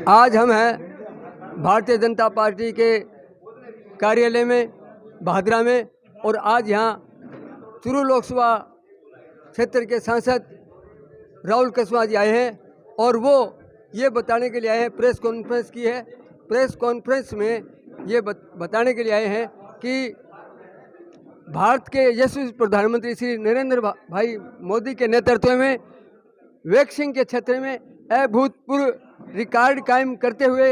आज हम हैं भारतीय जनता पार्टी के कार्यालय में भादरा में, और आज यहाँ चूरू लोकसभा क्षेत्र के सांसद राहुल कुशवाहा जी आए हैं और वो ये बताने के लिए आए हैं, प्रेस कॉन्फ्रेंस की है। प्रेस कॉन्फ्रेंस में ये बताने के लिए आए हैं कि भारत के यशस्वी प्रधानमंत्री श्री नरेंद्र भाई मोदी के नेतृत्व में वैक्सीन के क्षेत्र में अभूतपूर्व रिकॉर्ड कायम करते हुए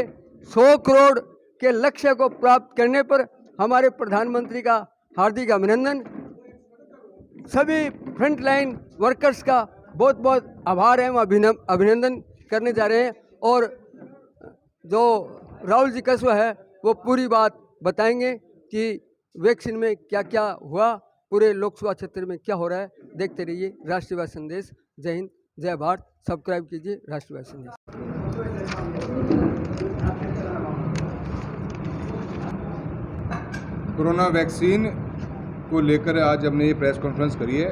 100 करोड़ के लक्ष्य को प्राप्त करने पर हमारे प्रधानमंत्री का हार्दिक अभिनंदन। सभी फ्रंटलाइन वर्कर्स का बहुत बहुत आभार है, हम अभिनंदन करने जा रहे हैं। और जो राहुल जी कुशवाहा है वो पूरी बात बताएंगे कि वैक्सीन में क्या क्या हुआ, पूरे लोकसभा क्षेत्र में क्या हो रहा है। देखते रहिए राष्ट्रवादी संदेश। जय हिंद, जय भारत। सब्सक्राइब कीजिए राष्ट्रवादी संदेश। कोरोना वैक्सीन को लेकर आज हमने ये प्रेस कॉन्फ्रेंस करी है।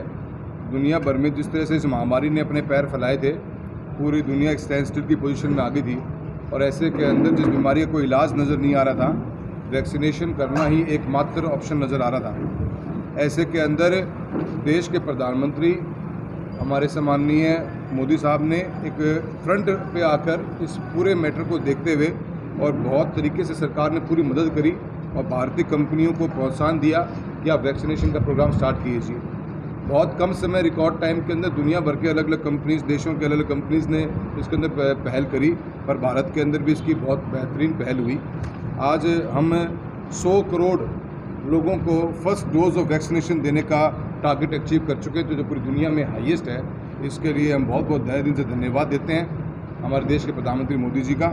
दुनिया भर में जिस तरह से इस महामारी ने अपने पैर फैलाए थे, पूरी दुनिया एक स्टैंड स्टिल की पोजीशन में आ गई थी, और ऐसे के अंदर जिस बीमारी का कोई इलाज नज़र नहीं आ रहा था, वैक्सीनेशन करना ही एकमात्र ऑप्शन नज़र आ रहा था। ऐसे के अंदर देश के प्रधानमंत्री हमारे सम्माननीय मोदी साहब ने एक फ्रंट पे आकर इस पूरे मैटर को देखते हुए और बहुत तरीके से सरकार ने पूरी मदद करी और भारतीय कंपनियों को प्रोत्साहन दिया कि आप वैक्सीनेशन का प्रोग्राम स्टार्ट कीजिए। बहुत कम समय, रिकॉर्ड टाइम के अंदर दुनिया भर के अलग अलग कंपनीज, देशों के अलग अलग कंपनीज ने इसके अंदर पहल करी, पर भारत के अंदर भी इसकी बहुत बेहतरीन पहल हुई। आज हम 100 करोड़ लोगों को फर्स्ट डोज ऑफ वैक्सीनेशन देने का टारगेट अचीव कर चुके हैं, जो पूरी दुनिया में हाईएस्ट है। इसके लिए हम बहुत बहुत तहे दिल से धन्यवाद देते हैं हमारे देश के प्रधानमंत्री मोदी जी का,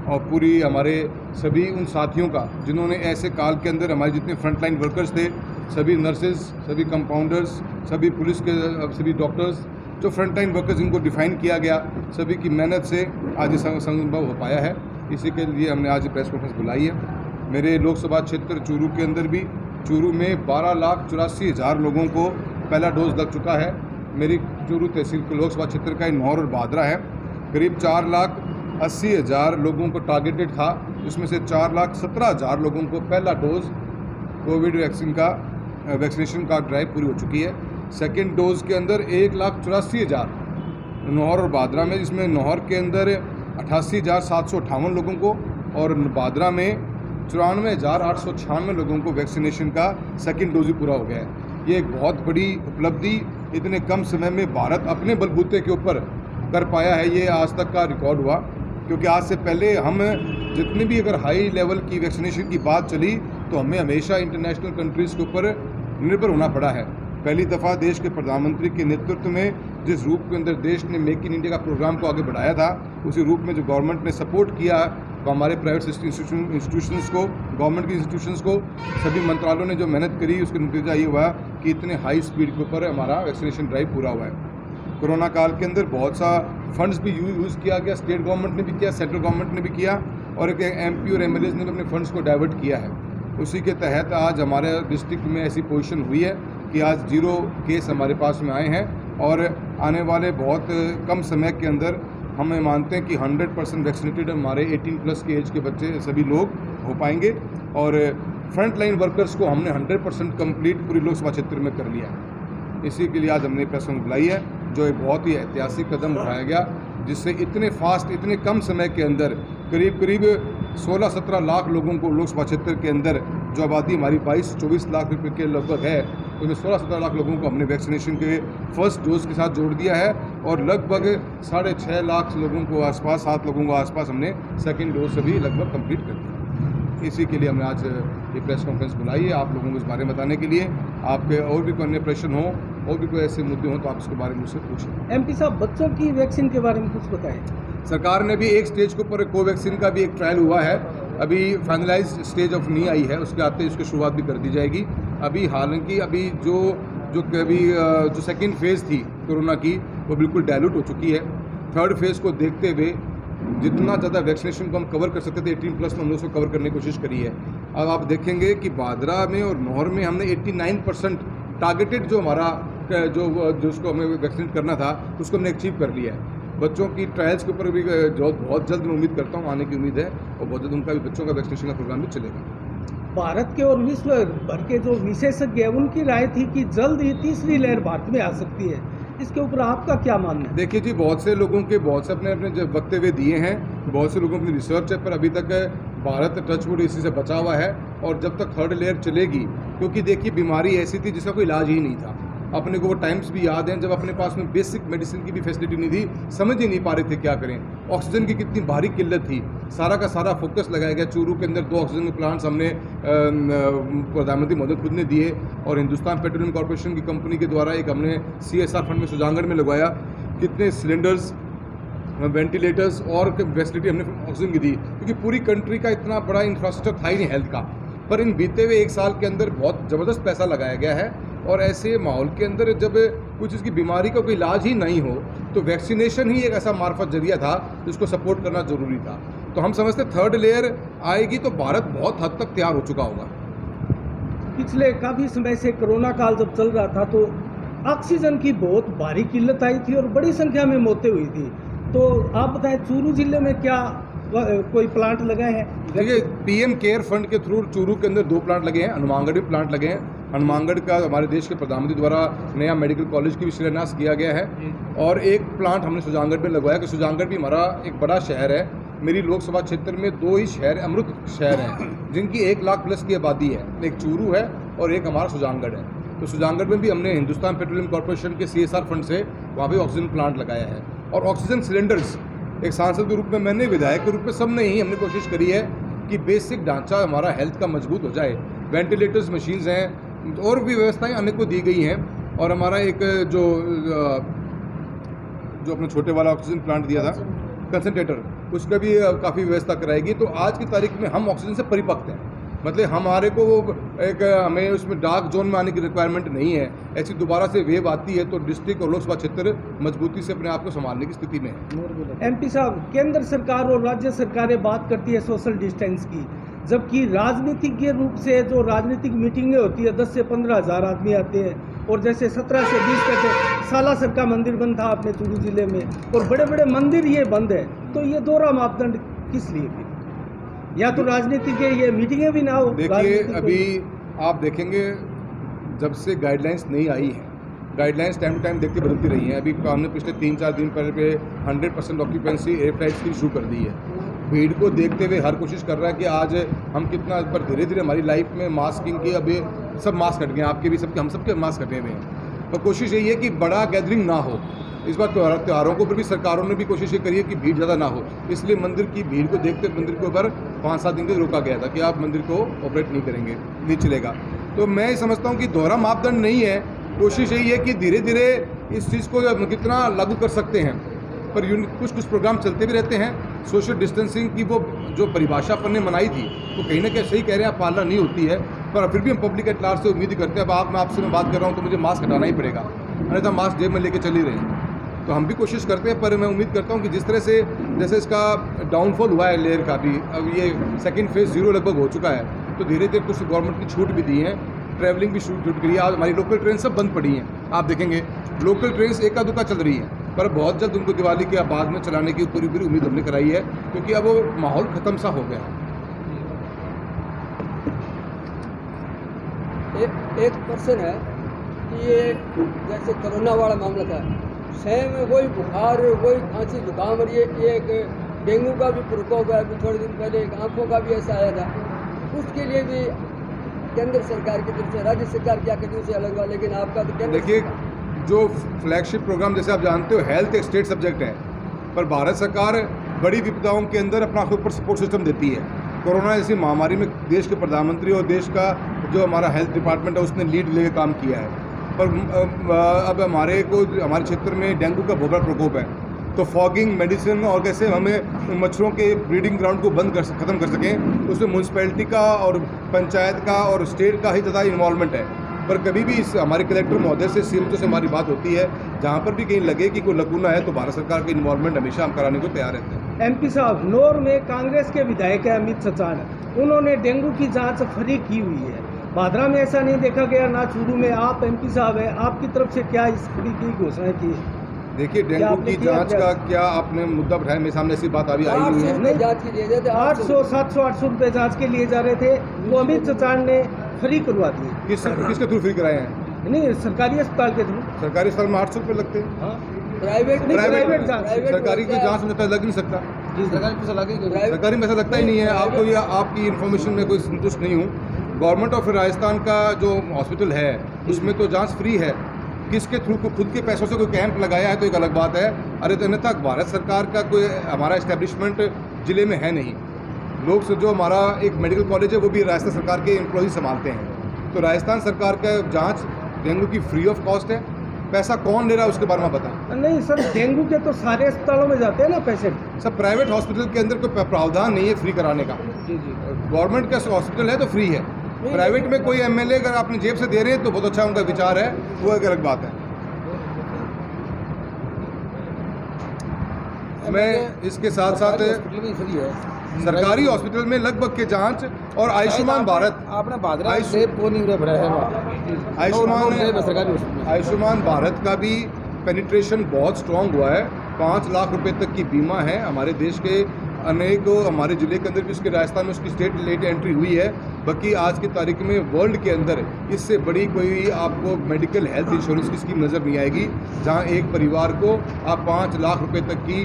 और पूरी हमारे सभी उन साथियों का जिन्होंने ऐसे काल के अंदर हमारे जितने फ्रंटलाइन वर्कर्स थे, सभी नर्सेज, सभी कंपाउंडर्स, सभी पुलिस के सभी डॉक्टर्स, जो फ्रंटलाइन वर्कर्स जिनको डिफाइन किया गया, सभी की मेहनत से आज ये संभव हो पाया है। इसी के लिए हमने आज प्रेस कॉन्फ्रेंस बुलाई है। मेरे लोकसभा क्षेत्र चूरू के अंदर भी, चूरू में 12,84,000 लोगों को पहला डोज लग चुका है। मेरी चूरू तहसील लोकसभा क्षेत्र का नौर और भादरा है। करीब 4,80,000 लोगों को टारगेटेड था, जिसमें से 4,17,000 लोगों को पहला डोज कोविड वैक्सीनेशन का ड्राइव पूरी हो चुकी है। सेकेंड डोज के अंदर 1,84,000 नौर और भादरा में, जिसमें नौर के अंदर 88,758 लोगों को और भादरा में 94,896 लोगों को वैक्सीनेशन का सेकेंड डोज ही पूरा हो गया है। ये एक बहुत बड़ी उपलब्धि इतने कम समय में भारत अपने बलबूते के ऊपर कर पाया है। ये आज तक का रिकॉर्ड हुआ, क्योंकि आज से पहले हम जितनी भी अगर हाई लेवल की वैक्सीनेशन की बात चली तो हमें हमेशा इंटरनेशनल कंट्रीज़ के ऊपर निर्भर होना पड़ा है। पहली दफ़ा देश के प्रधानमंत्री के नेतृत्व में जिस रूप के अंदर देश ने मेक इन इंडिया का प्रोग्राम को आगे बढ़ाया था, उसी रूप में जो गवर्नमेंट ने सपोर्ट किया, तो हमारे प्राइवेट इंस्टीट्यूशंस को, गवर्नमेंट की इंस्टीट्यूशंस को, सभी मंत्रालयों ने जो मेहनत करी, उसका नतीजा ये हुआ कि इतने हाई स्पीड के ऊपर हमारा वैक्सीनेशन ड्राइव पूरा हुआ है। कोरोना काल के अंदर बहुत सा फंड्स भी यूज़ किया गया, स्टेट गवर्नमेंट ने भी किया, सेंट्रल गवर्नमेंट ने भी किया, और एक MP और MLAs ने भी अपने फंड्स को डाइवर्ट किया है। उसी के तहत आज हमारे डिस्ट्रिक्ट में ऐसी पोजीशन हुई है कि आज 0 केस हमारे पास में आए हैं, और आने वाले बहुत कम समय के अंदर हमें मानते हैं कि 100% वैक्सीनेटेड हमारे 18+ की एज के बच्चे सभी लोग हो पाएंगे, और फ्रंट लाइन वर्कर्स को हमने 100% कंप्लीट पूरी लोकसभा क्षेत्र में कर लिया है। इसी के लिए आज हमने प्रेस कॉन्फ्रेंस बुलाई है, जो एक बहुत ही ऐतिहासिक कदम उठाया गया, जिससे इतने फास्ट, इतने कम समय के अंदर करीब 16-17 लाख लोगों को लोकसभा क्षेत्र के अंदर, जो आबादी हमारी 22-24 लाख रुपये के लगभग है, उसमें 16-17 लाख लोगों को हमने वैक्सीनेशन के फर्स्ट डोज के साथ जोड़ दिया है, और लगभग 6.5 लाख लोगों को आसपास, 7 लोगों को आसपास हमने सेकेंड डोज से भी लगभग कंप्लीट कर दिया। इसी के लिए हमने आज ये प्रेस कॉन्फ्रेंस बुलाई है, आप लोगों को इस बारे में बताने के लिए। आपके और भी कोई प्रश्न हो और भी कोई ऐसे मुद्दे हों तो आप इसके बारे में मुझसे पूछें। MP साहब, बच्चों की वैक्सीन के बारे में कुछ बताएं। सरकार ने भी एक स्टेज के ऊपर कोवैक्सीन का भी एक ट्रायल हुआ है, अभी फाइनलाइज स्टेज ऑफ नहीं आई है, उसके आते उसकी शुरुआत भी कर दी जाएगी। अभी हालांकि अभी जो सेकेंड फेज़ थी कोरोना की, वो बिल्कुल डायलूट हो चुकी है। थर्ड फेज़ को देखते हुए जितना ज़्यादा वैक्सीनेशन को हम कवर कर सकते थे 18+ में हमने उसको कवर करने की कोशिश करी है। अब आप देखेंगे कि भादरा में और नौर में हमने 89% टारगेटेड जो हमारा जो उसको हमें वैक्सीनेट करना था उसको हमने अचीव कर लिया है। बच्चों की ट्रायल्स के ऊपर भी जो बहुत जल्द मैं उम्मीद करता हूँ आने की उम्मीद है, और बहुत जल्द उनका भी बच्चों का वैक्सीनेशन का प्रोग्राम भी चलेगा। भारत के और विश्व भर के जो विशेषज्ञ हैं उनकी राय थी कि जल्द ही तीसरी लहर भारत में आ सकती है, इसके ऊपर आपका क्या मानना है? देखिए जी, बहुत से लोगों के बहुत से अपने अपने वक्तव्य दिए हैं, बहुत से लोगों की रिसर्च है, पर अभी तक भारत टचवुड इसी से बचा हुआ है। और जब तक थर्ड लेयर चलेगी, क्योंकि देखिए बीमारी ऐसी थी जिसका कोई इलाज ही नहीं था। अपने को वो टाइम्स भी याद हैं जब अपने पास में बेसिक मेडिसिन की भी फैसिलिटी नहीं थी, समझ ही नहीं पा रहे थे क्या करें। ऑक्सीजन की कितनी भारी किल्लत थी, सारा का सारा फोकस लगाया गया। चूरू के अंदर 2 ऑक्सीजन के प्लांट्स हमने प्रधानमंत्री मोदी खुद ने दिए, और हिंदुस्तान पेट्रोलियम कॉर्पोरेशन की कंपनी के द्वारा एक हमने CSR फंड में सुजानगढ़ में लगवाया। कितने सिलेंडर्स, वेंटिलेटर्स और फैसिलिटी हमने ऑक्सीजन की दी, क्योंकि पूरी कंट्री का इतना बड़ा इंफ्रास्ट्रक्चर था ही नहीं हेल्थ का। पर इन बीते हुए 1 साल के अंदर बहुत ज़बरदस्त पैसा लगाया गया है, और ऐसे माहौल के अंदर जब कुछ इसकी बीमारी का कोई इलाज ही नहीं हो, तो वैक्सीनेशन ही एक ऐसा मार्फत जरिया था जिसको सपोर्ट करना ज़रूरी था। तो हम समझते थर्ड लेयर आएगी तो भारत बहुत हद तक तैयार हो चुका होगा। पिछले काफ़ी समय से कोरोना काल जब चल रहा था तो ऑक्सीजन की बहुत भारी किल्लत आई थी और बड़ी संख्या में मौतें हुई थी। तो आप बताएं, चूरू जिले में क्या कोई प्लांट लगाए हैं? देखिए, PM केयर फंड के थ्रू चूरू के अंदर 2 प्लांट लगे हैं, हनुमानगढ़ भी प्लांट लगे हैं। हनुमानगढ़ का हमारे देश के प्रधानमंत्री द्वारा नया मेडिकल कॉलेज की भी शिलान्यास किया गया है, और एक प्लांट हमने सुजानगढ़ में लगवाया कि सुजानगढ़ भी हमारा एक बड़ा शहर है। मेरी लोकसभा क्षेत्र में 2 ही शहर अमृत शहर हैं जिनकी 1 लाख प्लस की आबादी है, एक चूरू है और एक हमारा सुजानगढ़ है। तो सुजानगढ़ में भी हमने हिंदुस्तान पेट्रोलियम कॉर्पोरेशन के CSR फंड से वहाँ भी ऑक्सीजन प्लांट लगाया है। और ऑक्सीजन सिलेंडर्स, एक सांसद के रूप में, मैंने विधायक के रूप में, सबने ही हमने कोशिश करी है कि बेसिक ढांचा हमारा हेल्थ का मजबूत हो जाए। वेंटिलेटर्स, मशीन्स हैं, और भी व्यवस्थाएं अनेकों दी गई हैं। और हमारा एक जो अपने छोटे वाला ऑक्सीजन प्लांट दिया था, कंसंट्रेटर, उसका भी काफ़ी व्यवस्था कराएगी। तो आज की तारीख में हम ऑक्सीजन से परिपक्व हैं, मतलब हमारे को हमें उसमें डार्क जोन में आने की रिक्वायरमेंट नहीं है। ऐसी दोबारा से वेव आती है तो डिस्ट्रिक्ट और लोकसभा क्षेत्र मजबूती से अपने आप को संभालने की स्थिति में है। MP साहब, केंद्र सरकार और राज्य सरकारें बात करती है सोशल डिस्टेंस की, जबकि राजनीतिक रूप से जो राजनीतिक मीटिंगें होती है 10 से 15 हज़ार आदमी आते हैं, और जैसे 17 से 20 तक सालासर का मंदिर बंद था अपने चूरू जिले में, और बड़े बड़े मंदिर ये बंद है। तो ये दोहरा मापदंड किस लिए फिर? या तो राजनीति के ये मीटिंगें भी ना हो। देखिए, अभी आप देखेंगे जब से गाइडलाइंस नहीं आई है, गाइडलाइंस टाइम टू टाइम देखते बदलती रही हैं। अभी हमने पिछले 3-4 दिन पहले 100% ऑक्यूपेंसी एयर फ्लाइट्स की शुरू कर दी है। भीड़ को देखते हुए हर कोशिश कर रहा है कि आज हम कितना, पर धीरे धीरे हमारी लाइफ में मास्किंग की, अभी सब मास्क हट गए हैं, आपके भी, सबके, हम सबके मास्क हटे हुए हैं। तो कोशिश यही है कि बड़ा गैदरिंग ना हो। इस बार त्योहारों के ऊपर भी सरकारों ने भी कोशिश ये करी है कि भीड़ ज़्यादा ना हो, इसलिए मंदिर की भीड़ को देखते मंदिर के ऊपर 5-7 दिन तक रोका गया था कि आप मंदिर को ऑपरेट नहीं करेंगे, नहीं चलेगा। तो मैं समझता हूँ कि दोहरा मापदंड नहीं है, कोशिश यही है कि धीरे धीरे इस चीज़ को कितना लागू कर सकते हैं। पर कुछ प्रोग्राम चलते भी रहते हैं। सोशल डिस्टेंसिंग की वो जो परिभाषा अपन ने बनाई थी वो कहीं ना कहीं सही कह रहे हैं, पालना नहीं होती है, पर फिर भी हम पब्लिक एट लार्ज से उम्मीद करते हैं। अब आपसे मैं बात कर रहा हूँ तो मुझे मास्क हटाना ही पड़ेगा, अन्यथा मास्क जेब में लेके चल ही रहे हैं। तो हम भी कोशिश करते हैं, पर मैं उम्मीद करता हूँ कि जिस तरह से जैसे इसका डाउनफॉल हुआ है लेयर का भी, अब ये सेकंड फेज 0 लगभग हो चुका है, तो धीरे धीरे कुछ गवर्नमेंट की छूट भी दी है, ट्रैवलिंग भी छूट करी है। आज हमारी लोकल ट्रेन सब बंद पड़ी हैं, आप देखेंगे लोकल ट्रेन एका दुका चल रही हैं, पर बहुत जल्द उनको दिवाली के बाद में चलाने की पूरी उम्मीद हमने कराई है, क्योंकि अब वो माहौल ख़त्म सा हो गया है। एक पर्सन है कि ये जैसे कोरोना वाला मामला था, शहर में वही बुखार, वही खांसी, जुकाम, और ये एक डेंगू का भी प्रकोप है। अभी थोड़े दिन पहले एक आँखों का भी ऐसा आया था। उसके लिए भी केंद्र सरकार की तरफ से, राज्य सरकार क्या करती है उसे अलग हुआ, लेकिन आपका तो केंद्र देखिए, जो फ्लैगशिप प्रोग्राम जैसे आप जानते हो, हेल्थ एक स्टेट सब्जेक्ट है, पर भारत सरकार बड़ी विपदाओं के अंदर अपना खुद पर सपोर्ट सिस्टम देती है। कोरोना जैसी महामारी में देश के प्रधानमंत्री और देश का जो हमारा हेल्थ डिपार्टमेंट है उसने लीड लेकर काम किया है। पर अब हमारे क्षेत्र में डेंगू का बहुत बड़ा प्रकोप है, तो फॉगिंग, मेडिसिन और कैसे हमें मच्छरों के ब्रीडिंग ग्राउंड को ख़त्म कर सकें, उसमें म्यूनसिपैलिटी का और पंचायत का और स्टेट का ही ज़्यादा इन्वॉल्वमेंट है। पर कभी भी इस हमारे कलेक्टर महोदय से, CM से हमारी बात होती है, जहाँ पर भी कहीं लगे कि कोई लकूना है तो भारत सरकार का इन्वॉल्वमेंट हमेशा हम कराने को तैयार रहते हैं। MP साहब, नौर में कांग्रेस के विधायक है अमित चचान, उन्होंने डेंगू की जाँच फ्री की हुई है। भादरा में ऐसा नहीं देखा गया, ना चूरू में। आप MP साहब हैं, आपकी तरफ से क्या इस फ्री की घोषणा की है? देखिए, डेंगू की जांच का क्या आपने मुद्दा उठाया, मेरे सामने ऐसी बात अभी आई नहीं है। नहीं, जांच के लिए जाते 800, 700, 800 रुपये जांच के लिए जा रहे थे, वो अमित चचान ने फ्री करवा दिए। किसके थ्रू फ्री कराए हैं? नहीं, सरकारी अस्पताल के थ्रू। सरकारी अस्पताल में 800 रुपये लगते हैं। प्राइवेट प्राइवेट जांच। सरकारी की जांच में तो लग नहीं सकता। सरकारी में ऐसा लगता ही नहीं है। आपको या आपकी इन्फॉर्मेशन में कोई संतुष्ट नहीं हूँ। गवर्नमेंट ऑफ राजस्थान का जो हॉस्पिटल है उसमें तो जांच फ्री है। किसके थ्रू को खुद के पैसों से कोई कैंप लगाया है तो एक अलग बात है। अरे तो अन्यथा भारत सरकार का कोई हमारा इस्टेब्लिशमेंट जिले में है नहीं। लोग से जो हमारा एक मेडिकल कॉलेज है वो भी राजस्थान सरकार के एम्प्लॉय संभालते हैं। तो राजस्थान सरकार का जांच डेंगू की फ्री ऑफ कॉस्ट है। पैसा कौन ले रहा है उसके बारे में बताएं। नहीं सर, डेंगू के तो सारे अस्पतालों में जाते हैं ना पेशेंट। सब प्राइवेट हॉस्पिटल के अंदर कोई प्रावधान नहीं है फ्री कराने का। जी जी। गवर्नमेंट का हॉस्पिटल है तो फ्री है। प्राइवेट में कोई एमएलए अगर अपनी जेब से दे रहे हैं तो बहुत अच्छा उनका विचार है, वो एक अलग बात है। मैं इसके साथ साथ सरकारी हॉस्पिटल में लगभग के जांच और आयुष्मान भारत आयुष्मान भारत का भी पेनिट्रेशन बहुत स्ट्रांग हुआ है। 5 लाख रुपए तक की बीमा है हमारे देश के अनेक हमारे ज़िले के अंदर भी, उसके राजस्थान में उसकी स्टेट लेट एंट्री हुई है। बाकी आज की तारीख में वर्ल्ड के अंदर इससे बड़ी कोई आपको मेडिकल हेल्थ इंश्योरेंस की स्कीम नज़र नहीं आएगी, जहां एक परिवार को आप 5 लाख रुपए तक की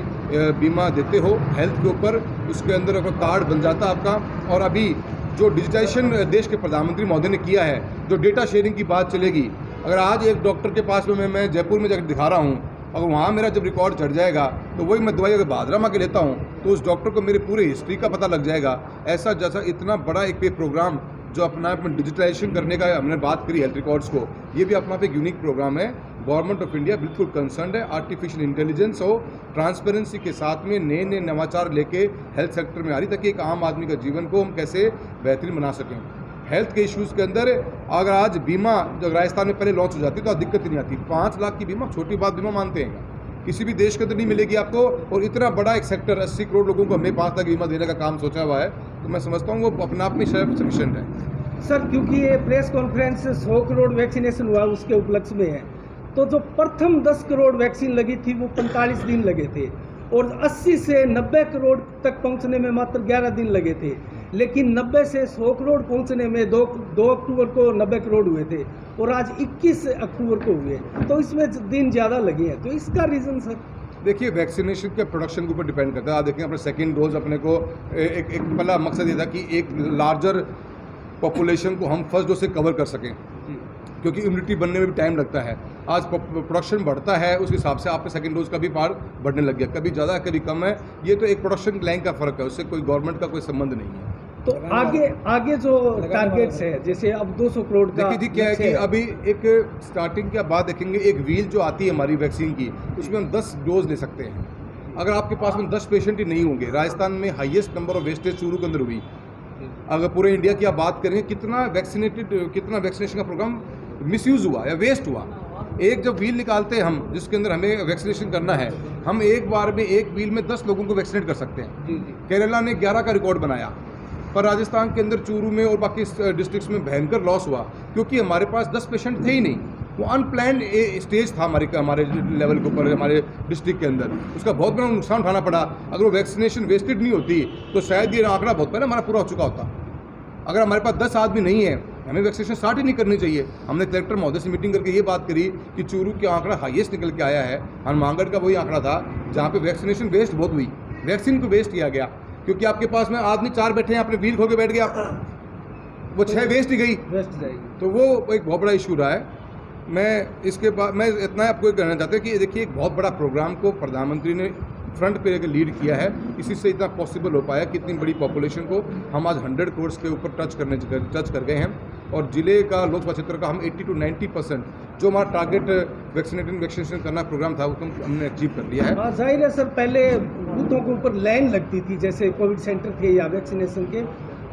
बीमा देते हो हेल्थ के ऊपर। उसके अंदर आपका कार्ड बन जाता है आपका। और अभी जो डिजिटाइजेशन देश के प्रधानमंत्री महोदय ने किया है, जो डेटा शेयरिंग की बात चलेगी, अगर आज एक डॉक्टर के पास में मैं जयपुर में जाकर दिखा रहा हूँ, अगर वहाँ मेरा जब रिकॉर्ड चढ़ जाएगा तो वही मैं दवाई अगर भादरा में के लेता हूँ तो उस डॉक्टर को मेरे पूरे हिस्ट्री का पता लग जाएगा। ऐसा जैसा इतना बड़ा एक प्रोग्राम जो अपना आप डिजिटलाइजेशन करने का हमने बात करी हेल्थ रिकॉर्ड्स को, ये भी अपना एक यूनिक प्रोग्राम है। गवर्नमेंट ऑफ इंडिया बिल्कुल कंसर्न है आर्टिफिशियल इंटेलिजेंस और ट्रांसपेरेंसी के साथ में नए नए नवाचार लेके हेल्थ सेक्टर में आ रही, ताकि एक आम आदमी का जीवन को हम कैसे बेहतरीन बना सकें। हेल्थ के इश्यूज़ के अंदर अगर आज बीमा जो राजस्थान में पहले लॉन्च हो जाती तो दिक्कत ही नहीं आती। 5 लाख की बीमा छोटी बात बीमा मानते हैं, किसी भी देश के अंदर नहीं मिलेगी आपको। और इतना बड़ा एक सेक्टर 80 करोड़ लोगों को हमें 5 लाख बीमा देने का काम सोचा हुआ है, तो मैं समझता हूँ वो अपने आप में सफिशिएंट है। सर, क्योंकि ये प्रेस कॉन्फ्रेंस 100 करोड़ वैक्सीनेशन हुआ उसके उपलक्ष्य में है, तो जो प्रथम 10 करोड़ वैक्सीन लगी थी वो 45 दिन लगे थे और 80 से 90 करोड़ तक पहुंचने में मात्र 11 दिन लगे थे। लेकिन 90 से 100 करोड़ पहुंचने में 2 अक्टूबर को 90 करोड़ हुए थे और आज 21 अक्टूबर को हुए, तो इसमें दिन ज़्यादा लगे हैं। तो इसका रीज़न सर? देखिए, वैक्सीनेशन के प्रोडक्शन के ऊपर डिपेंड करता है। आप देखें अपने सेकेंड डोज अपने को एक पहला मकसद ये था कि एक लार्जर पॉपुलेशन को हम फर्स्ट डोज से कवर कर सकें, क्योंकि इम्यूनिटी बनने में भी टाइम लगता है। आज प्रोडक्शन बढ़ता है, उस हिसाब से आपके सेकंड डोज का भी पार बढ़ने लग गया, कभी ज़्यादा कभी कम है। ये तो एक प्रोडक्शन लाइन का फ़र्क है, उससे कोई गवर्नमेंट का कोई संबंध नहीं है। तो आगे जो टारगेट्स है, जैसे अब 200 करोड़ का देखिए क्या है कि अभी एक स्टार्टिंग के बाद देखेंगे, एक व्हील जो आती है हमारी वैक्सीन की, उसमें हम 10 डोज ले सकते हैं। अगर आपके पास में 10 पेशेंट ही नहीं होंगे, राजस्थान में highest number of wastage Churu के अंदर हुई। अगर पूरे इंडिया की आप बात करें, कितना वैक्सीनेशन का प्रोग्राम मिसयूज़ हुआ या वेस्ट हुआ। एक जब व्हील निकालते हैं हम, जिसके अंदर हमें वैक्सीनेशन करना है, हम एक बार में एक व्हील में 10 लोगों को वैक्सीनेट कर सकते हैं। केरला ने 11 का रिकॉर्ड बनाया, पर राजस्थान के अंदर चूरू में और बाकी डिस्ट्रिक्ट्स में भयंकर लॉस हुआ, क्योंकि हमारे पास 10 पेशेंट थे ही नहीं। वो अनप्लान्ड स्टेज था हमारे लेवल के ऊपर, हमारे डिस्ट्रिक्ट के अंदर। उसका बहुत बड़ा नुकसान उठाना पड़ा। अगर वो वैक्सीनेशन वेस्टेड नहीं होती तो शायद ये आंकड़ा बहुत पहले हमारा पूरा हो चुका होता। अगर हमारे पास 10 आदमी नहीं है, हमें वैक्सीनेशन स्टार्ट ही नहीं करनी चाहिए। हमने कलेक्टर महोदय से मीटिंग करके ये बात करी कि चूरू का आंकड़ा हाईएस्ट निकल के आया है, हनुमानगढ़ का वही आंकड़ा था जहाँ पे वैक्सीनेशन वेस्ट बहुत हुई। वैक्सीन को वेस्ट किया गया, क्योंकि आपके पास में आदमी 4 बैठे हैं, आपने व्हील खो के बैठ गया, वो 6 वेस्ट ही गई, वेस्ट जाएगी। तो वो एक बहुत बड़ा इशू रहा है। मैं इसके बाद मैं इतना आपको कहना चाहता हूँ कि देखिए, एक बहुत बड़ा प्रोग्राम को प्रधानमंत्री ने फ्रंट पे लेकर लीड किया है। इसी से इतना पॉसिबल हो पाया कि इतनी बड़ी पॉपुलेशन को हम आज 100 करोड़ के ऊपर टच कर गए हैं। और जिले का लोकसभा क्षेत्र का हम 80 to 90% जो हमारा टारगेट वैक्सीनेशन करना प्रोग्राम था, वो हमने अचीव कर लिया है। हाँ, जाहिर है सर, पहले बूथों के ऊपर लाइन लगती थी जैसे कोविड सेंटर थे या वैक्सीनेशन के,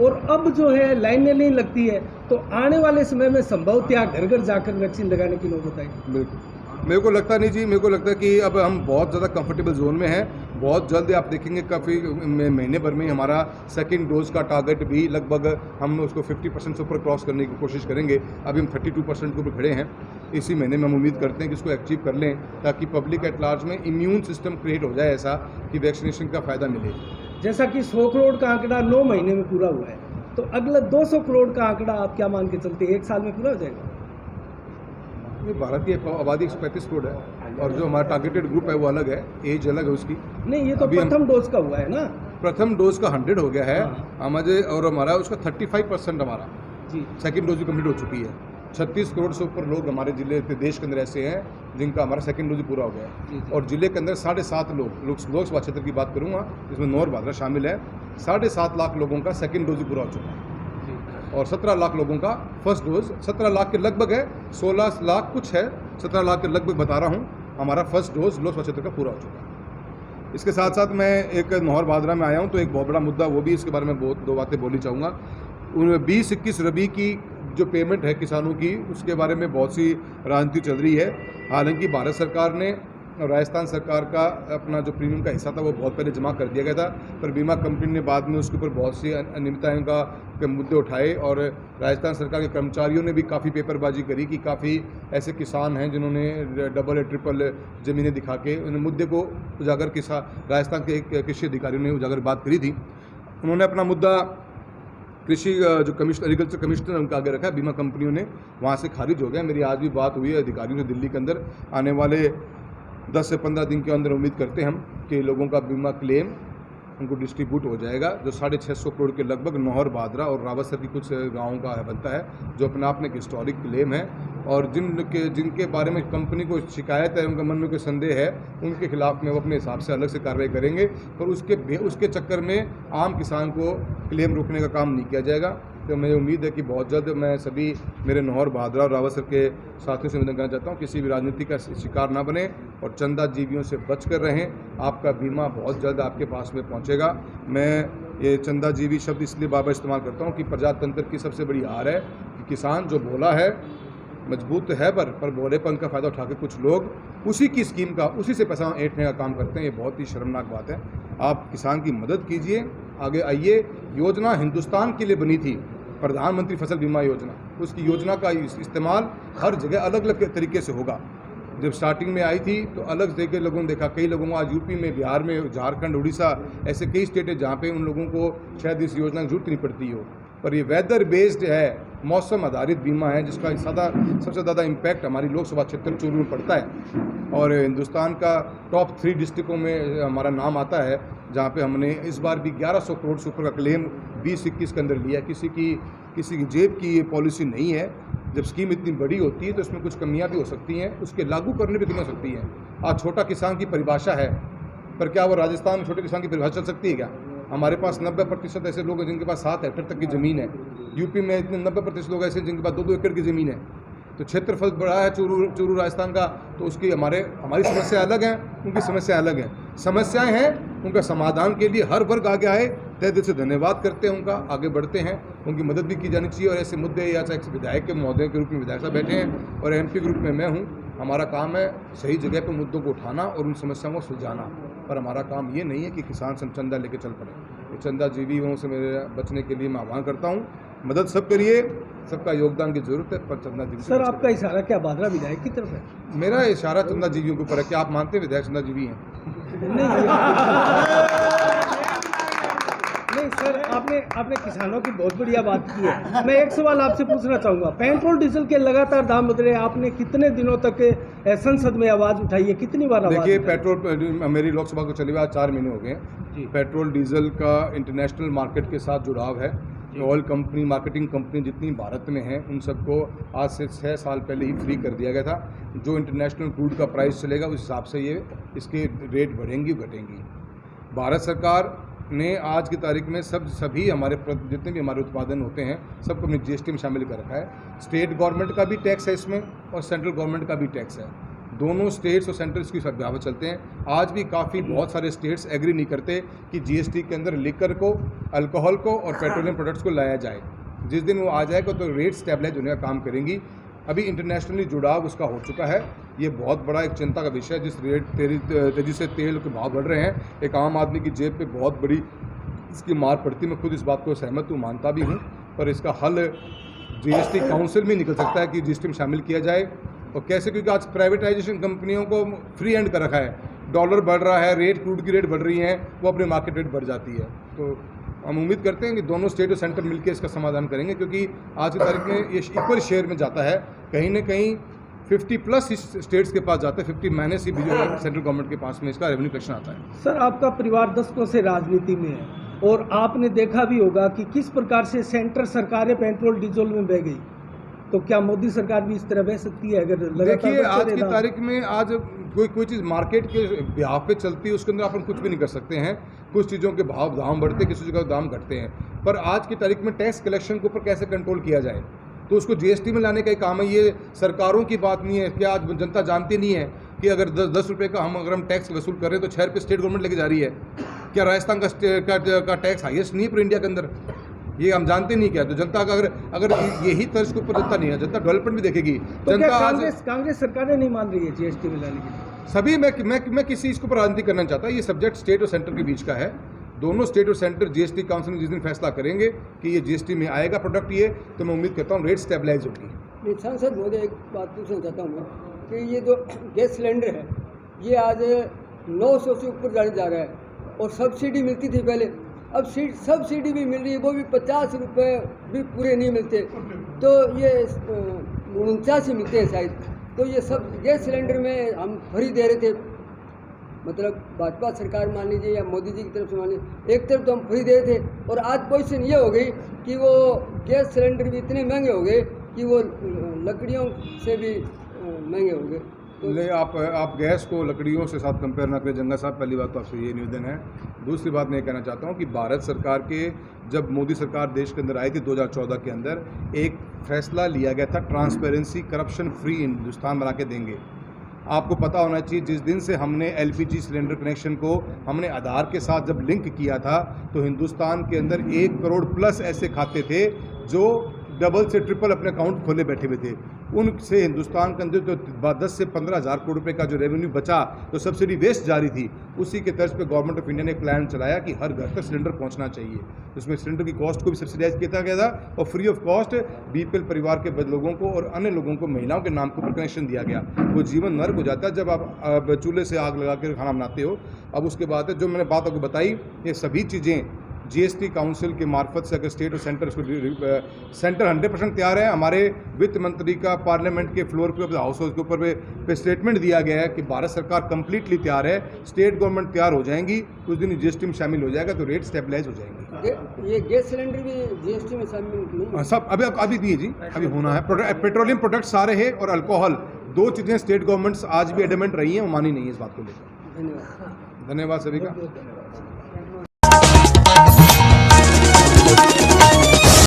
और अब जो है लाइनें नहीं लगती है। तो आने वाले समय में संभवतः घर घर जाकर वैक्सीन लगाने की नौबत आएगी। बिल्कुल। मेरे को लगता नहीं जी, मेरे को लगता है कि अब हम बहुत ज़्यादा कंफर्टेबल जोन में हैं। बहुत जल्द आप देखेंगे काफ़ी महीने भर में ही हमारा सेकंड डोज का टारगेट भी लगभग हम उसको 50% से ऊपर क्रॉस करने की कोशिश करेंगे। अभी हम 32% के ऊपर खड़े हैं। इसी महीने में हम उम्मीद करते हैं कि इसको अचीव कर लें, ताकि पब्लिक एट लार्ज में इम्यून सिस्टम क्रिएट हो जाए ऐसा कि वैक्सीनेशन का फ़ायदा मिले। जैसा कि 100 करोड़ का आंकड़ा 9 महीने में पूरा हुआ है, तो अगला 200 करोड़ का आंकड़ा आप क्या मान के चलते हैं, 1 साल में पूरा हो जाएगा? ये भारत की आबादी 135 करोड़ है, और जो हमारा टारगेटेड ग्रुप है वो अलग है, एज अलग है उसकी। नहीं, ये तो अभी प्रथम डोज का हुआ है ना। प्रथम डोज का 100 हो गया है हाँ। हमारे, और हमारा उसका 35% हमारा जी सेकंड डोज भी कंप्लीट हो चुकी है। 36 करोड़ से ऊपर लोग हमारे जिले के देश के अंदर ऐसे हैं जिनका हमारा सेकंड डोज पूरा हो गया जी, है। जी। और जिले के अंदर 7.5 लोकसभा क्षेत्र की बात करूँगा, जिसमें नौर भादरा शामिल है। 7.5 लाख लोगों का सेकंड डोज पूरा हो चुका है, और 17 लाख लोगों का फर्स्ट डोज, 17 लाख के लगभग है, 16 लाख कुछ है, 17 लाख के लगभग बता रहा हूँ, हमारा फर्स्ट डोज लोकसभा क्षेत्र का पूरा हो चुका है। इसके साथ साथ मैं एक नौहर भादरा में आया हूँ, तो एक बहुत बड़ा मुद्दा वो भी, इसके बारे में दो बातें बोलनी चाहूँगा। 20-21 रबी की जो पेमेंट है किसानों की, उसके बारे में बहुत सी राजनीति चल रही है। हालांकि भारत सरकार ने और राजस्थान सरकार का अपना जो प्रीमियम का हिस्सा था वो बहुत पहले जमा कर दिया गया था, पर बीमा कंपनी ने बाद में उसके ऊपर बहुत सी अनियमितताओं के मुद्दे उठाए, और राजस्थान सरकार के कर्मचारियों ने भी काफ़ी पेपरबाजी करी कि काफ़ी ऐसे किसान हैं जिन्होंने डबल या ट्रिपल ज़मीनें दिखा के उन मुद्दे को उजागर, राजस्थान के एक कृषि अधिकारियों ने उजागर बात करी थी। उन्होंने अपना मुद्दा कृषि जो कमिश्नर, एग्रीकल्चर कमिश्नर उनका आगे रखा, बीमा कंपनियों ने वहाँ से खारिज हो गया। मेरी आज भी बात हुई है अधिकारियों से दिल्ली के अंदर। आने वाले 10 से 15 दिन के अंदर उम्मीद करते हैं हम कि लोगों का बीमा क्लेम उनको डिस्ट्रीब्यूट हो जाएगा। जो 650 करोड़ के लगभग नौहर भादरा और रावतसर की कुछ गाँवों का बनता है, जो अपने आप में एक हिस्टोरिक क्लेम है, और जिनके बारे में कंपनी को शिकायत है, उनके मन में कोई संदेह है, उनके खिलाफ में वो अपने हिसाब से अलग से कार्रवाई करेंगे, पर उसके चक्कर में आम किसान को क्लेम रोकने का काम नहीं किया जाएगा। तो मुझे उम्मीद है कि बहुत जल्द मैं सभी मेरे नौहर भादरा और रावतसर के साथियों से निवेदन करना चाहता हूँ, किसी भी राजनीति का शिकार ना बने और चंदा जीवियों से बच कर रहें। आपका बीमा बहुत जल्द आपके पास में पहुँचेगा। मैं ये चंदा जीवी शब्द इसलिए बार-बार इस्तेमाल करता हूँ कि प्रजातंत्र की सबसे बड़ी हार है कि किसान जो भोला है, मजबूत तो है, पर भोलेपन का फ़ायदा उठा के कुछ लोग उसी की स्कीम का, उसी से पैसा ऐंठने का काम करते हैं। ये बहुत ही शर्मनाक बात है। आप किसान की मदद कीजिए, आगे आइए। योजना हिंदुस्तान के लिए बनी थी, प्रधानमंत्री फसल बीमा योजना, उसकी योजना का इस्तेमाल हर जगह अलग अलग तरीके से होगा। जब स्टार्टिंग में आई थी तो अलग जगह लोगों ने देखा, कई लोगों को आज यूपी में, बिहार में, झारखंड, उड़ीसा, ऐसे कई स्टेट है जहाँ पे उन लोगों को शायद इस योजना की जरूरत नहीं पड़ती हो, पर ये वेदर बेस्ड है, मौसम आधारित बीमा है, जिसका सबसे ज़्यादा इम्पैक्ट हमारी लोकसभा क्षेत्र चूरू में पड़ता है। और हिंदुस्तान का टॉप 3 डिस्ट्रिक्टों में हमारा नाम आता है, जहाँ पे हमने इस बार भी 1100 करोड़ से ऊपर का क्लेम 20-21 के अंदर लिया। किसी की जेब की ये पॉलिसी नहीं है। जब स्कीम इतनी बड़ी होती है तो इसमें कुछ कमियां भी हो सकती हैं, उसके लागू करने भी कमियां हो सकती हैं। आज छोटा किसान की परिभाषा है, पर क्या वो राजस्थान में छोटे किसान की परिभाषा चल सकती है क्या? हमारे पास 90% ऐसे लोग हैं जिनके पास 7 हेक्टेयर तक की ज़मीन है। यूपी में इतने 90% लोग ऐसे हैं जिनके पास 2-2 एकड़ की ज़मीन है। तो क्षेत्रफल बड़ा है चूरू राजस्थान का, तो उसकी हमारी समस्या अलग हैं, उनकी समस्या अलग हैं। समस्याएं हैं, उनका समाधान के लिए हर वर्ग आगे आए, तहे दिल से धन्यवाद करते हैं उनका, आगे बढ़ते हैं, उनकी मदद भी की जानी चाहिए। और ऐसे मुद्दे, या चाहे विधायक के महोदय के रूप में विधायक साहब बैठे हैं और MP ग्रुप में मैं हूँ, हमारा काम है सही जगह पर मुद्दों को उठाना और उन समस्याओं को सुलझाना। पर हमारा काम ये नहीं है कि किसान से चंदा लेके चल पड़े। ये चंदा जीवियों से मेरे बचने के लिए मैं आह्वान करता हूँ, मदद सब करिए, सबका योगदान की जरूरत है, पर चंदा जीवी। सर, आपका इशारा क्या भादरा विधायक की तरफ है? मेरा इशारा चंदा जीवियों के ऊपर है। क्या आप मानते हैं विधायक चंदा जीवी हैं? नहीं सर, आपने किसानों की बहुत बढ़िया बात की है। मैं एक सवाल आपसे पूछना चाहूँगा, पेट्रोल डीजल के लगातार दाम बढ़ रहे हैं, आपने कितने दिनों तक संसद में आवाज़ उठाई है, कितनी बार आवाज़? देखिए, पेट्रोल, मेरी लोकसभा को चले हुए आज 4 महीने हो गए। पेट्रोल डीजल का इंटरनेशनल मार्केट के साथ जुड़ाव है। ऑयल कंपनी, मार्केटिंग कंपनी जितनी भारत में हैं, उन सबको आज से 6 साल पहले ही फ्री कर दिया गया था। जो इंटरनेशनल क्रूड का प्राइस चलेगा उस हिसाब से ये इसके रेट बढ़ेंगी घटेंगी। भारत सरकार ने आज की तारीख में सभी हमारे जितने भी हमारे उत्पादन होते हैं सबको अपनी GST में शामिल कर रखा है। स्टेट गवर्नमेंट का भी टैक्स है इसमें और सेंट्रल गवर्नमेंट का भी टैक्स है। दोनों स्टेट्स और सेंटर इसकी बराबर चलते हैं। आज भी बहुत सारे स्टेट्स एग्री नहीं करते कि GST के अंदर लिकर को, अल्कोहल को और पेट्रोलियम प्रोडक्ट्स को लाया जाए। जिस दिन वो आ जाएगा तो रेट स्टेबलाइज होने का काम करेंगी। अभी इंटरनेशनली जुड़ाव उसका हो चुका है। ये बहुत बड़ा एक चिंता का विषय है। जिस तेजी से तेल के भाव बढ़ रहे हैं, एक आम आदमी की जेब पे बहुत बड़ी इसकी मार पड़ती है। मैं खुद इस बात को सहमत हूँ, मानता भी हूँ, पर इसका हल जीएसटी काउंसिल में निकल सकता है कि जीएसटी में शामिल किया जाए। और कैसे, क्योंकि आज प्राइवेटाइजेशन कंपनियों को फ्री हैंड कर रखा है, डॉलर बढ़ रहा है, रेट क्रूड की रेट बढ़ रही है, वो अपने मार्केट रेट बढ़ जाती है। तो हम उम्मीद करते हैं कि दोनों स्टेट और सेंटर मिलकर इसका समाधान करेंगे, क्योंकि आज की तारीख में ये इक्वल शेयर में जाता है। कहीं ना कहीं 50+ स्टेट्स के पास जाता है, 50 माइनस ही सेंट्रल गवर्नमेंट के पास में इसका रेवेन्यू कलेक्शन आता है। सर, आपका परिवार दशकों से राजनीति में है और आपने देखा भी होगा कि किस प्रकार से सेंटर सरकारें पेट्रोल डीजल में बह गई, तो क्या मोदी सरकार भी इस तरह बह सकती है? अगर देखिए, आज की तारीख में आज कोई चीज़ मार्केट के ब्याह पे चलती है, उसके अंदर अपन कुछ भी नहीं कर सकते हैं। कुछ चीज़ों के भाव दाम बढ़ते हैं, किसी चीज़ का दाम घटते हैं, पर आज की तारीख में टैक्स कलेक्शन के ऊपर कैसे कंट्रोल किया जाए, तो उसको जीएसटी में लाने का ही काम है। ये सरकारों की बात नहीं है। क्या आज जनता जानती नहीं है कि अगर 10 रुपये का अगर हम टैक्स वसूल कर रहे हैं तो 6 रुपये स्टेट गवर्नमेंट लेके जा रही है? क्या राजस्थान का टैक्स हाईएस्ट नहीं है पूरे इंडिया के अंदर? ये हम जानते नहीं क्या? तो जनता का अगर यही तर्ज के ऊपर जनता नहीं है, जनता डेवलपमेंट भी देखेगी। तो जनता कांग्रेस सरकारें नहीं मान रही है जीएसटी में लाने के लिए? सभी मैं किसी इसके ऊपर राजनीति करना चाहता। ये सब्जेक्ट स्टेट और सेंटर के बीच का है। दोनों स्टेट और सेंटर जीएसटी काउंसिल में जिस दिन फैसला करेंगे कि ये जीएसटी में आएगा प्रोडक्ट ये, तो मैं उम्मीद करता हूँ रेट स्टेबलाइज होगी। सांसद महोदय, एक बात पूछना चाहता हूँ मैं कि ये जो गैस सिलेंडर है ये आज 900 से ऊपर जाने जा रहा है, और सब्सिडी मिलती थी पहले, अब सब्सिडी भी मिल रही है, वो भी 50 रुपये भी पूरे नहीं मिलते, तो ये 49 ही मिलते हैं शायद। तो ये सब गैस सिलेंडर में हम फ्री दे रहे थे, मतलब भाजपा सरकार मान लीजिए या मोदी जी की तरफ से मान लीजिए, एक तरफ तो हम फ्री दे रहे थे, और आज पोजीशन ये हो गई कि वो गैस सिलेंडर भी इतने महंगे हो गए कि वो लकड़ियों से भी महंगे हो गए। तो नहीं, आप गैस को लकड़ियों से साथ कंपेयर ना करें जंगा साहब। पहली बात तो आपसे ये निवेदन है। दूसरी बात मैं ये कहना चाहता हूँ कि भारत सरकार के, जब मोदी सरकार देश के अंदर आई थी 2014 के अंदर, एक फैसला लिया गया था ट्रांसपेरेंसी, करप्शन फ्री हिंदुस्तान बना के देंगे। आपको पता होना चाहिए, जिस दिन से हमने एलपीजी सिलेंडर कनेक्शन को हमने आधार के साथ जब लिंक किया था, तो हिंदुस्तान के अंदर 1 करोड़ प्लस ऐसे खाते थे जो डबल से ट्रिपल अपने अकाउंट खोले बैठे हुए थे। उनसे हिंदुस्तान के अंदर तो 10 से 15 हज़ार करोड़ रुपए का जो रेवेन्यू बचा, तो सब्सिडी वेस्ट जारी थी, उसी के तर्ज पे गवर्नमेंट ऑफ इंडिया ने एक प्लान चलाया कि हर घर तक सिलेंडर पहुंचना चाहिए। उसमें सिलेंडर की कॉस्ट को भी सब्सिडाइज किया गया था, और फ्री ऑफ कॉस्ट बीपीएल परिवार के लोगों को और अन्य लोगों को, महिलाओं के नाम के ऊपर कनेक्शन दिया गया। वो जीवन नर्क हो जाता है जब आप चूल्हे से आग लगा कर खाना बनाते हो। अब उसके बाद जो मैंने बात आपको बताई, ये सभी चीज़ें जीएसटी काउंसिल के मार्फत से अगर स्टेट और सेंटर इसको, सेंटर 100% तैयार है। हमारे वित्त मंत्री का पार्लियामेंट के फ्लोर पे, हाउस के ऊपर पे स्टेटमेंट दिया गया है कि भारत सरकार कंप्लीटली तैयार है, स्टेट गवर्नमेंट तैयार हो जाएंगी, कुछ दिन जीएसटी में शामिल हो जाएगा, तो रेट स्टेबलाइज हो जाएंगे। ये गैस सिलेंडर भी जीएसटी में शामिल नहीं? सब अभी दिए जी, अभी होना है। पेट्रोलियम प्रोडक्ट सारे हैं और अल्कोहल, 2 चीज़ें स्टेट गवर्नमेंट्स आज भी एडमेंट रही हैं, वो मानी नहीं है इस बात को लेकर। धन्यवाद। धन्यवाद सभी का।